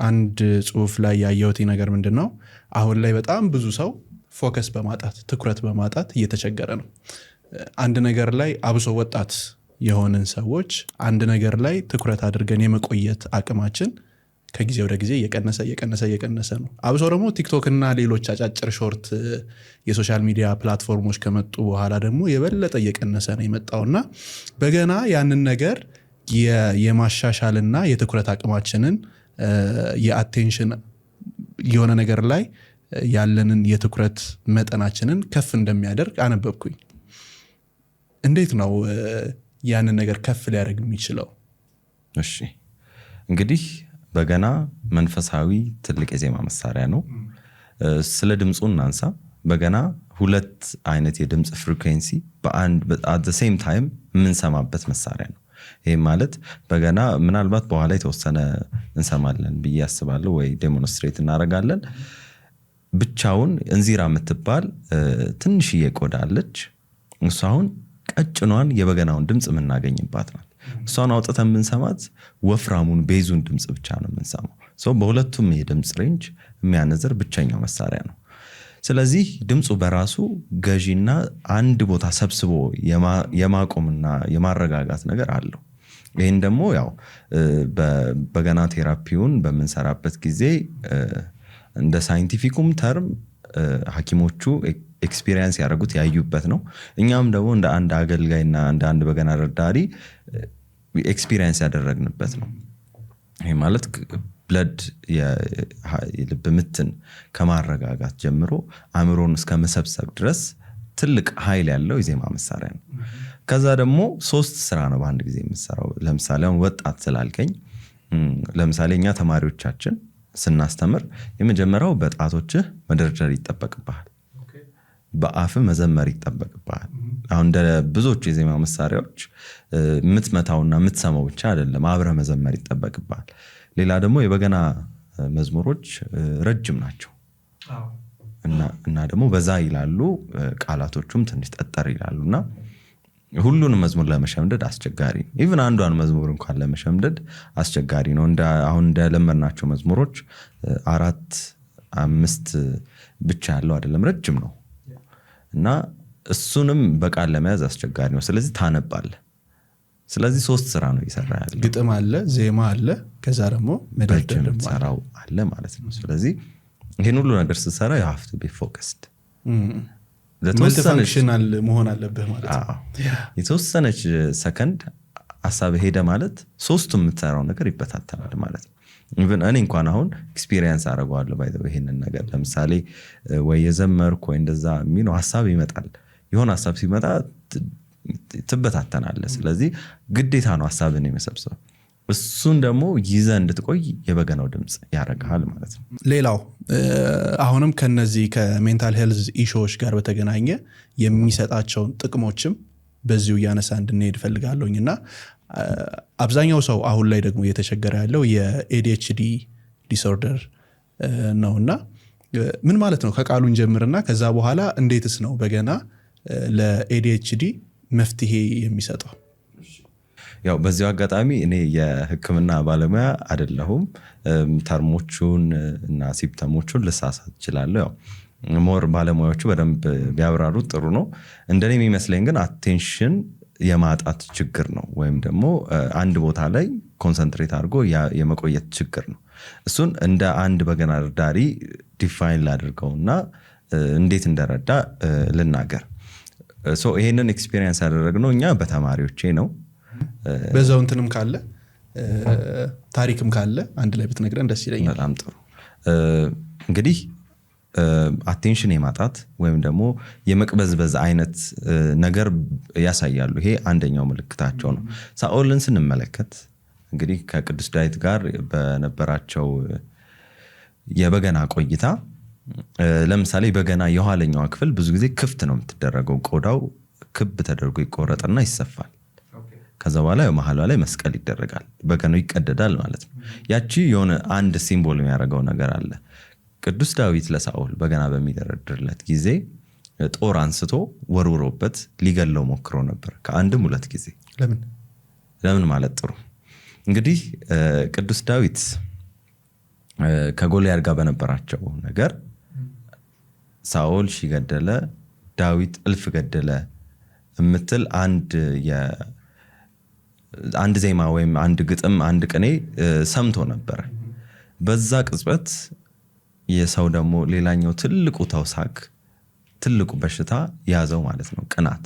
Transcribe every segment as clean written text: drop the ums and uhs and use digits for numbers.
አንድ ጽሁፍ ላይ ያየሁት ነገር ምንድነው አሁን ላይ በጣም ብዙ ሰው ፎከስ በማጣት ትኩረት በማጣት እየተቸገረ ነው። አንድ ነገር ላይ አብሶ ወጣት የሆነን ሰዎች አንድ ነገር ላይ ትኩረት አድርገን የመቆየት አቅማችን ከጊዜ ወደ ጊዜ እየቀነሰ ነው። አብሶ ደግሞ ቲክቶክ እና ሌሎች አጫጭር ሾርት የሶሻል ሚዲያ ፕላትፎርሞች ከመጡ በኋላ ደግሞ የበለጠ እየቀነሰ ነው የመጣውና በገና ያንን ነገር የማሻሻልና የትኩረት አቅማችንን የአቴንሽን የሆነ ነገር ላይ ያለንን የትኩረት መጠናችንን ከፍ እንደሚያደርግ አነበብኩኝ። እንዴት ነው ያንን ነገር ከፍ ሊያደርግ የሚችለው? እሺ እንግዲህ በገና መንፈሳዊ ትልቅ የዜማ መሳሪያ ነው። ስለ ድምፁ እናንሳ። በገና ሁለት አይነት የድምፅ ፍሪኩዌንሲ at the same time የምንሰማበት መሳሪያ ነው። ይሄ ማለት በገና ምናልባት በኋላ የተወሰነ እንሰማለን ብዬ አስባለሁ ወይ ዴሞንስትሬት እናደርጋለን። ብቻውን እንዚራ የምትባል ትንሽዬ ቆዳ አለች። እሷን ቀጭኗን የበገናውን ድምፅ የምናገኝባት ናት። እሷን አውጥተን ብንሰማት ወፍራሙን ቤዙን ድምፅ ብቻ ነው የምንሰማው። በሁለቱም የድምፅ ሬንጅ የሚያነዝር ብቸኛው መሳሪያ ነው። ስለዚህ ድምፁ በራሱ ገዢና አንድ ቦታ ሰብስቦ የማቆምና የማረጋጋት ነገር አለው። ይህን ደግሞ ያው በገና ቴራፒውን በምንሰራበት ጊዜ እንደ ሳይንቲፊኩም ተርም ሐኪሞቹ ኤክስፒሪየንስ ያደረጉት ያዩበት ነው። እኛም ደግሞ እንደ አንድ አገልጋይና እንደ አንድ በገና ረዳሪ ኤክስፒሪየንስ ያደረግንበት ነው። ይሄ ማለት ብለድ የልብ ምትን ከማረጋጋት ጀምሮ አእምሮን እስከ መሰብሰብ ድረስ ትልቅ ኃይል ያለው የዜማ መሳሪያ ነው። ከዛ ደግሞ ሶስት ስራ ነው በአንድ ጊዜ የምሰራው። ለምሳሌ አሁን ወጣት ስላልከኝ ለምሳሌ እኛ ተማሪዎቻችን ስናስተምር የመጀመሪያው በጣቶችህ መደርደር ይጠበቅብሃል፣ በአፍ መዘመር ይጠበቅብሃል። አሁን እንደ ብዙዎቹ የዜማ መሳሪያዎች የምትመታውና የምትሰማው ብቻ አይደለም፣ አብረ መዘመር ይጠበቅብሃል። ሌላ ደግሞ የበገና መዝሙሮች ረጅም ናቸው እና ደግሞ በዛ ይላሉ፣ ቃላቶቹም ትንሽ ጠጠር ይላሉና ሁሉንም መዝሙር ለመሸምደድ አስቸጋሪ ነው። ኢቭን አንዷን መዝሙር እንኳን ለመሸምደድ አስቸጋሪ ነው። አሁን እንደለመድናቸው መዝሙሮች 4-5 ብቻ ያለው አይደለም፣ ረጅም ነው እና እሱንም በቃል ለመያዝ አስቸጋሪ ነው። ስለዚህ ታነባለህ። ስለዚህ ሶስት ስራ ነው ይሰራ ያለው። ግጥም አለ፣ ዜማ አለ፣ ከዛ ደግሞ መደርደር አለ ማለት ነው። ስለዚህ ይሄን ሁሉ ነገር ስትሰራ you have to be focused ፈንክሽናል መሆን አለብህ ማለት ነው። የተወሰነች ሰከንድ ሐሳብ ሄደ ማለት ሶስቱም የምትሰራው ነገር ይበታተናል ማለት ነው። ኢቭን እኔ እንኳን አሁን ኤክስፒሪየንስ አደርገዋለሁ ባይዘው ይሄንን ነገር። ለምሳሌ ወይ የዘመርኩ ወይ እንደዛ የሚለው ሐሳብ ይመጣል። የሆነ ሐሳብ ሲመጣ ትበታተናለህ። ስለዚህ ግዴታ ነው ሐሳብን የመሰብሰብ። እሱን ደግሞ ይዘህ እንድትቆይ የበገናው ድምፅ ያደርግሃል ማለት ነው። ሌላው አሁንም ከነዚህ ከሜንታል ሄልዝ ኢሹዎች ጋር በተገናኘ የሚሰጣቸውን ጥቅሞችም በዚሁ እያነሳ እንድንሄድ ፈልጋለሁኝና አብዛኛው ሰው አሁን ላይ ደግሞ እየተቸገረ ያለው የኤዲኤችዲ ዲስኦርደር ነውና ምን ማለት ነው? ከቃሉን ጀምርና ከዛ በኋላ እንዴትስ ነው በገና ለኤዲኤችዲ መፍትሄ የሚሰጠው? ያው በዚሁ አጋጣሚ እኔ የሕክምና ባለሙያ አይደለሁም። ተርሞቹን እና ሲምፕተሞቹን ልሳሳት እችላለሁ። ያው ሞር ባለሙያዎቹ በደንብ ቢያብራሩት ጥሩ ነው። እንደኔ የሚመስለኝ ግን አቴንሽን የማጣት ችግር ነው፣ ወይም ደግሞ አንድ ቦታ ላይ ኮንሰንትሬት አድርጎ የመቆየት ችግር ነው። እሱን እንደ አንድ በገና ረዳሪ ዲፋይን ላድርገውና እንዴት እንደረዳ ልናገር። ይሄንን ኤክስፒሪየንስ ያደረግነው እኛ በተማሪዎቼ ነው። በዛው እንትንም ካለ ታሪክም ካለ አንድ ላይ ብትነግረን ደስ ይለኛል። በጣም ጥሩ። እንግዲህ አቴንሽን የማጣት ወይም ደግሞ የመቅበዝበዝ አይነት ነገር ያሳያሉ። ይሄ አንደኛው ምልክታቸው ነው። ሳኦልን ስንመለከት እንግዲህ ከቅዱስ ዳዊት ጋር በነበራቸው የበገና ቆይታ ለምሳሌ በገና የኋለኛው ክፍል ብዙ ጊዜ ክፍት ነው የምትደረገው። ቆዳው ክብ ተደርጎ ይቆረጥና ይሰፋል። ከዛ በኋላ መሐሏ ላይ መስቀል ይደረጋል። በገናው ይቀደዳል ማለት ነው። ያቺ የሆነ አንድ ሲምቦል የሚያደርገው ነገር አለ። ቅዱስ ዳዊት ለሳኦል በገና በሚደረድርለት ጊዜ ጦር አንስቶ ወርውሮበት ሊገለው ሞክሮ ነበር ከአንድም ሁለት ጊዜ። ለምን ማለት ጥሩ እንግዲህ ቅዱስ ዳዊት ከጎልያድ ጋር በነበራቸው ነገር ሳኦል ሺህ ገደለ ዳዊት እልፍ ገደለ የምትል አንድ ዜማ ወይም አንድ ግጥም አንድ ቅኔ ሰምቶ ነበር። በዛ ቅጽበት የሰው ደግሞ ሌላኛው ትልቁ ተውሳክ ትልቁ በሽታ ያዘው ማለት ነው፣ ቅናት።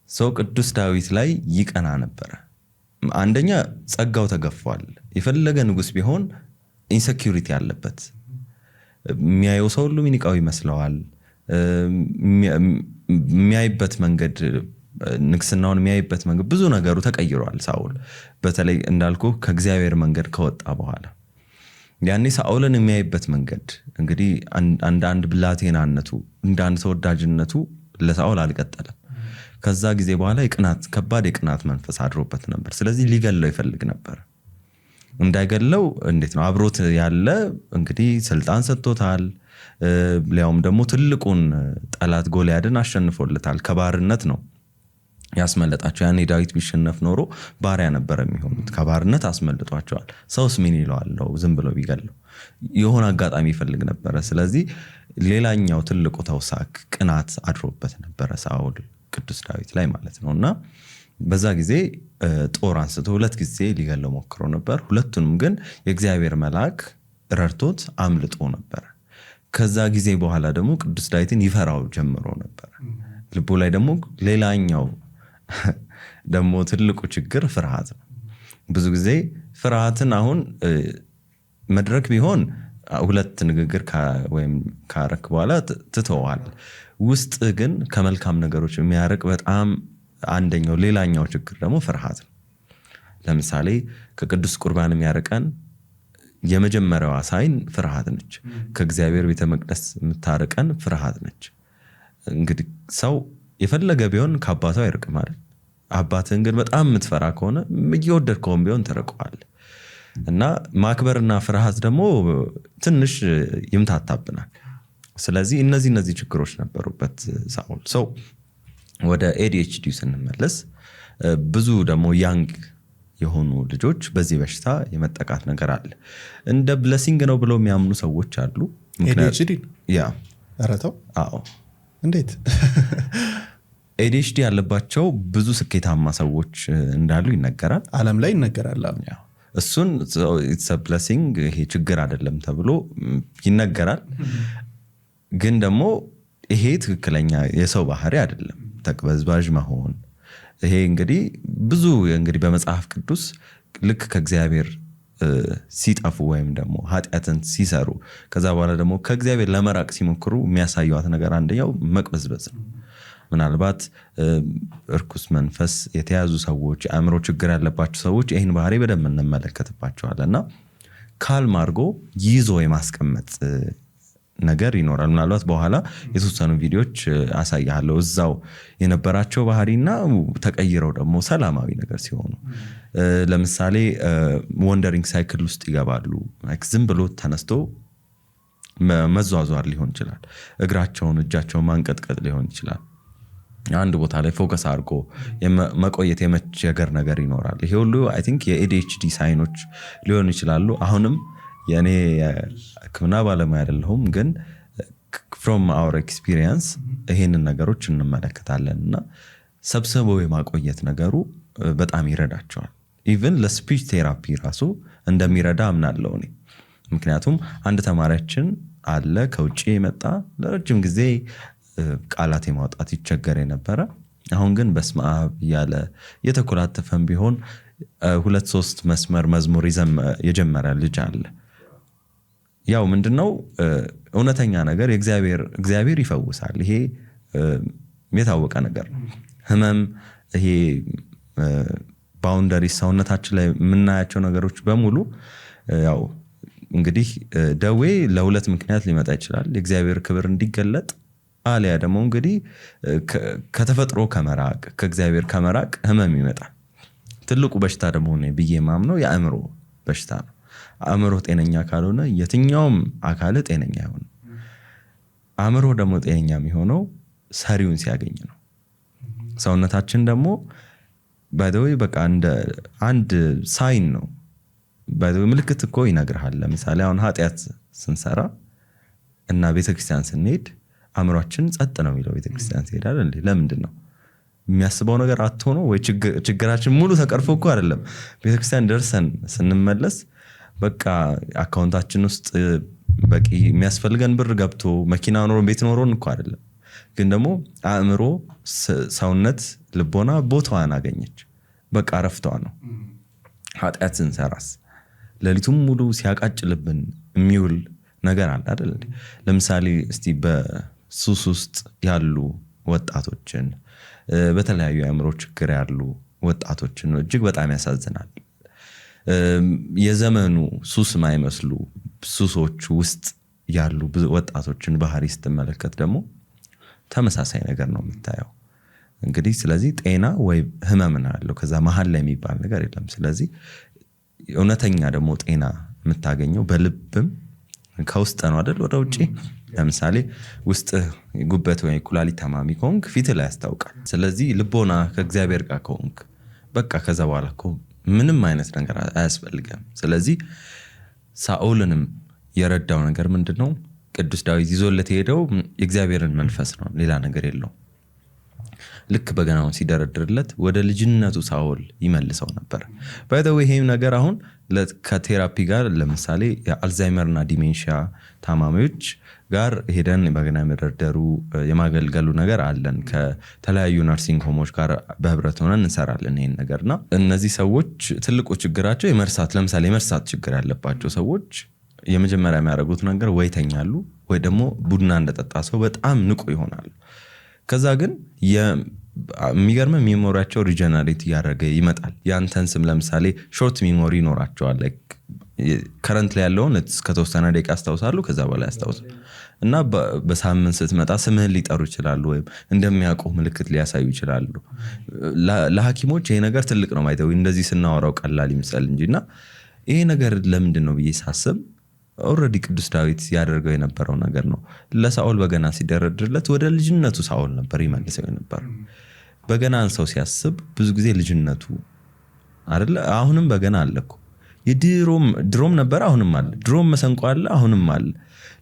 ሰው ቅዱስ ዳዊት ላይ ይቀና ነበረ። አንደኛ ጸጋው ተገፏል። የፈለገ ንጉስ ቢሆን ኢንሴኪዩሪቲ ያለበት የሚያየው ሰው ሁሉ ሚኒቃው ይመስለዋል። የሚያይበት መንገድ ንግስናውን የሚያይበት መንገድ ብዙ ነገሩ ተቀይሯል። ሳኦል በተለይ እንዳልኩ ከእግዚአብሔር መንገድ ከወጣ በኋላ ያኔ ሳኦልን የሚያይበት መንገድ እንግዲህ አንድ ብላቴናነቱ አንድ ተወዳጅነቱ ለሳኦል አልቀጠለም። ከዛ ጊዜ በኋላ ከባድ የቅናት መንፈስ አድሮበት ነበር። ስለዚህ ሊገለው ይፈልግ ነበር። እንዳይገለው እንዴት ነው አብሮት ያለ እንግዲህ ስልጣን ሰጥቶታል። ሊያውም ደግሞ ትልቁን ጠላት ጎልያድን አሸንፎለታል። ከባርነት ነው ያስመለጣቸው። ያኔ ዳዊት ቢሸነፍ ኖሮ ባሪያ ነበር የሚሆኑት። ከባርነት አስመልጧቸዋል። ሰውስ ምን ይለዋል ነው ዝም ብሎ ቢገለው? የሆነ አጋጣሚ ይፈልግ ነበረ። ስለዚህ ሌላኛው ትልቁ ተውሳክ ቅናት አድሮበት ነበረ ሳኦል ቅዱስ ዳዊት ላይ ማለት ነው። እና በዛ ጊዜ ጦር አንስቶ 2 ጊዜ ሊገለው ሞክሮ ነበር። ሁለቱንም ግን የእግዚአብሔር መልአክ ረድቶት አምልጦ ነበር። ከዛ ጊዜ በኋላ ደግሞ ቅዱስ ዳዊትን ይፈራው ጀምሮ ነበር። ልቡ ላይ ደግሞ ሌላኛው ደግሞ ትልቁ ችግር ፍርሃት ነው። ብዙ ጊዜ ፍርሃትን አሁን መድረክ ቢሆን 2 ንግግር ወይም ካረክ በኋላ ትተዋል። ውስጥ ግን ከመልካም ነገሮች የሚያርቅ በጣም አንደኛው ሌላኛው ችግር ደግሞ ፍርሃት ነው። ለምሳሌ ከቅዱስ ቁርባን የሚያርቀን የመጀመሪያዋ ሳይን ፍርሃት ነች። ከእግዚአብሔር ቤተ መቅደስ የምታርቀን ፍርሃት ነች። እንግዲህ ሰው የፈለገ ቢሆን ከአባቱ አይርቅም አይደል? አባትህን ግን በጣም የምትፈራ ከሆነ እየወደድከውም ቢሆን ትርቀዋል። እና ማክበርና ፍርሃት ደግሞ ትንሽ ይምታታብናል። ስለዚህ እነዚህ ችግሮች ነበሩበት ሳኦል። ሰው ወደ ADHD ስንመለስ ብዙ ደግሞ ያንግ የሆኑ ልጆች በዚህ በሽታ የመጠቃት ነገር አለ። እንደ ብለሲንግ ነው ብለው የሚያምኑ ሰዎች አሉ። ADHD ያ አረተው አዎ እንዴት ADHD ያለባቸው ብዙ ስኬታማ ሰዎች እንዳሉ ይነገራል። ዓለም ላይ ይነገራል። እሱን it's a blessing ይሄ ችግር አይደለም ተብሎ ይነገራል። ግን ደግሞ ይሄ ትክክለኛ የሰው ባህሪ አይደለም። ተቅበዝባዥ መሆን ይሄ እንግዲህ ብዙ እንግዲህ በመጽሐፍ ቅዱስ ልክ ከእግዚአብሔር ሲጠፉ ወይም ደግሞ ኃጢአትን ሲሰሩ ከዛ በኋላ ደግሞ ከእግዚአብሔር ለመራቅ ሲሞክሩ የሚያሳዩት ነገር አንደኛው መቅበዝበዝ ነው። ምናልባት እርኩስ መንፈስ የተያዙ ሰዎች አእምሮ ችግር ያለባቸው ሰዎች ይሄን ባህሪ በደንብ እንመለከትባቸዋልና ካልም አድርጎ ይዞ የማስቀመጥ ነገር ይኖራል። ምናልባት በኋላ የተወሰኑ ቪዲዮዎች አሳያለሁ እዛው የነበራቸው ባህሪና ተቀይረው ደግሞ ሰላማዊ ነገር ሲሆኑ። ለምሳሌ ወንደሪንግ ሳይክል ውስጥ ይገባሉ። ዝም ብሎ ተነስቶ መዟዟር ሊሆን ይችላል። እግራቸውን እጃቸውን ማንቀጥቀጥ ሊሆን ይችላል። አንድ ቦታ ላይ ፎከስ አድርጎ መቆየት የመቸገር ነገር ይኖራል። ይሄ ሁሉ አይ ቲንክ የADHD ሳይኖች ሊሆኑ ይችላሉ። አሁንም የኔ ሕክምና ባለሙያ አይደለሁም፣ ግን from our experience ይሄንን ነገሮች እንመለከታለን እና ሰብስበው የማቆየት ነገሩ በጣም ይረዳቸዋል። ኢቭን ለስፒች ቴራፒ ራሱ እንደሚረዳ አምናለሁ እኔ። ምክንያቱም አንድ ተማሪያችን አለ ከውጪ የመጣ ለረጅም ጊዜ ቃላት የማውጣት ይቸገር የነበረ፣ አሁን ግን በስመ አብ ያለ የተኮላተፈም ቢሆን 2-3 መስመር መዝሙር የጀመረ ልጅ አለ። ያው ምንድነው እውነተኛ ነገር እግዚአብሔር ይፈውሳል። ይሄ የታወቀ ነገር ነው። ህመም ይሄ ባውንደሪ ሰውነታችን ላይ የምናያቸው ነገሮች በሙሉ ያው እንግዲህ ደዌ ለሁለት ምክንያት ሊመጣ ይችላል። የእግዚአብሔር ክብር እንዲገለጥ አሊያ ደግሞ እንግዲህ ከተፈጥሮ ከመራቅ ከእግዚአብሔር ከመራቅ ህመም ይመጣል። ትልቁ በሽታ ደግሞ ነው ብዬ ማምነው የአእምሮ በሽታ ነው። አእምሮ ጤነኛ ካልሆነ የትኛውም አካል ጤነኛ አይሆንም። አእምሮ ደግሞ ጤነኛ የሚሆነው ሰሪውን ሲያገኝ ነው። ሰውነታችን ደግሞ ባይ ዘ ዌይ በቃ እንደ አንድ ሳይን ነው። ምልክት እኮ ይነግርሃል። ለምሳሌ አሁን ኃጢአት ስንሰራ እና ቤተክርስቲያን ስንሄድ አእምሯችን ጸጥ ነው የሚለው። ቤተክርስቲያን ሲሄዳል እንዴ ለምንድን ነው የሚያስበው ነገር አጥቶ ነው ወይ? ችግራችን ሙሉ ተቀርፎ እኮ አይደለም። ቤተክርስቲያን ደርሰን ስንመለስ በቃ አካውንታችን ውስጥ በቂ የሚያስፈልገን ብር ገብቶ መኪና ኖሮን ቤት ኖሮን እኮ አይደለም። ግን ደግሞ አእምሮ፣ ሰውነት፣ ልቦና ቦታዋን አገኘች። በቃ ረፍቷ ነው። ኃጢአት ስንሰራስ ሌሊቱም ሙሉ ሲያቃጭልብን የሚውል ነገር አለ አይደል? ለምሳሌ እስቲ በሱስ ውስጥ ያሉ ወጣቶችን፣ በተለያዩ የአእምሮ ችግር ያሉ ወጣቶችን እጅግ በጣም ያሳዝናል። የዘመኑ ሱስ ማይመስሉ ሱሶች ውስጥ ያሉ ወጣቶችን ባህሪ ስትመለከት ደግሞ ተመሳሳይ ነገር ነው የምታየው። እንግዲህ ስለዚህ ጤና ወይ ህመም ነው ያለው። ከዛ መሀል ላይ የሚባል ነገር የለም። ስለዚህ እውነተኛ ደግሞ ጤና የምታገኘው በልብም ከውስጥ ነው አይደል? ወደ ውጪ ለምሳሌ ውስጥ ጉበት ወይ ኩላሊት ታማሚ ከሆንክ ፊት ላይ ያስታውቃል። ስለዚህ ልቦና ከእግዚአብሔር ጋር ከሆንክ በቃ ከዛ በኋላ እኮ ምንም አይነት ነገር አያስፈልግም። ስለዚህ ሳኦልንም የረዳው ነገር ምንድነው? ቅዱስ ዳዊት ይዞለት ሄደው የእግዚአብሔርን መንፈስ ነው፣ ሌላ ነገር የለው። ልክ በገናውን ሲደረድርለት ወደ ልጅነቱ ሳኦል ይመልሰው ነበር። ባይዘው ይሄም ነገር አሁን ከቴራፒ ጋር ለምሳሌ የአልዛይመርና ዲሜንሺያ ታማሚዎች ጋር ሄደን በገና መደርደሩ የማገልገሉ ነገር አለን። ከተለያዩ ነርሲንግ ሆሞች ጋር በህብረት ሆነን እንሰራለን ይሄን ነገርና እነዚህ ሰዎች ትልቁ ችግራቸው የመርሳት ለምሳሌ የመርሳት ችግር ያለባቸው ሰዎች የመጀመሪያ የሚያደርጉት ነገር ወይ ተኛሉ ወይ ደግሞ ቡና እንደጠጣ ሰው በጣም ንቁ ይሆናሉ። ከዛ ግን የሚገርም ሚሞሪያቸው ሪጀነሬት እያደረገ ይመጣል። ያንተን ስም ለምሳሌ ሾርት ሚሞሪ ይኖራቸዋል። ከረንት ላይ ያለውን ከተወሰነ ደቂቃ ያስታውሳሉ፣ ከዛ በላይ ያስታውሳሉ። እና በሳምንት ስትመጣ ስምህን ሊጠሩ ይችላሉ፣ ወይም እንደሚያውቁ ምልክት ሊያሳዩ ይችላሉ። ለሐኪሞች ይሄ ነገር ትልቅ ነው ማይተው እንደዚህ ስናወራው ቀላል ይመስላል እንጂና ይሄ ነገር ለምንድን ነው ብዬ ሳስብ ኦልሬዲ ቅዱስ ዳዊት ያደርገው የነበረው ነገር ነው። ለሳኦል በገና ሲደረድርለት ወደ ልጅነቱ ሳኦል ነበር ይመልሰው ነበር። በገናን ሰው ሲያስብ ብዙ ጊዜ ልጅነቱ አይደለ? አሁንም በገና አለኩ ድሮም ነበር፣ አሁንም አለ። ድሮም መሰንቆ አለ፣ አሁንም አለ።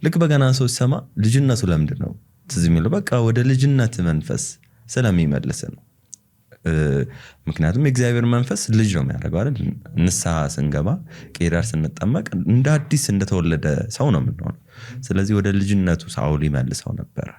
ልክ በገናን ሰው ሲሰማ ልጅነቱ ለምንድን ነው ትዝ የሚለው? በቃ ወደ ልጅነት መንፈስ ስለሚመልስ ነው። ምክንያቱም የእግዚአብሔር መንፈስ ልጅ ነው የሚያደርገው አይደል? ንስሐ ስንገባ ቄዳር ስንጠመቅ እንደ አዲስ እንደተወለደ ሰው ነው የምንሆነው። ስለዚህ ወደ ልጅነቱ ሳኦል ይመልሰው ነበር።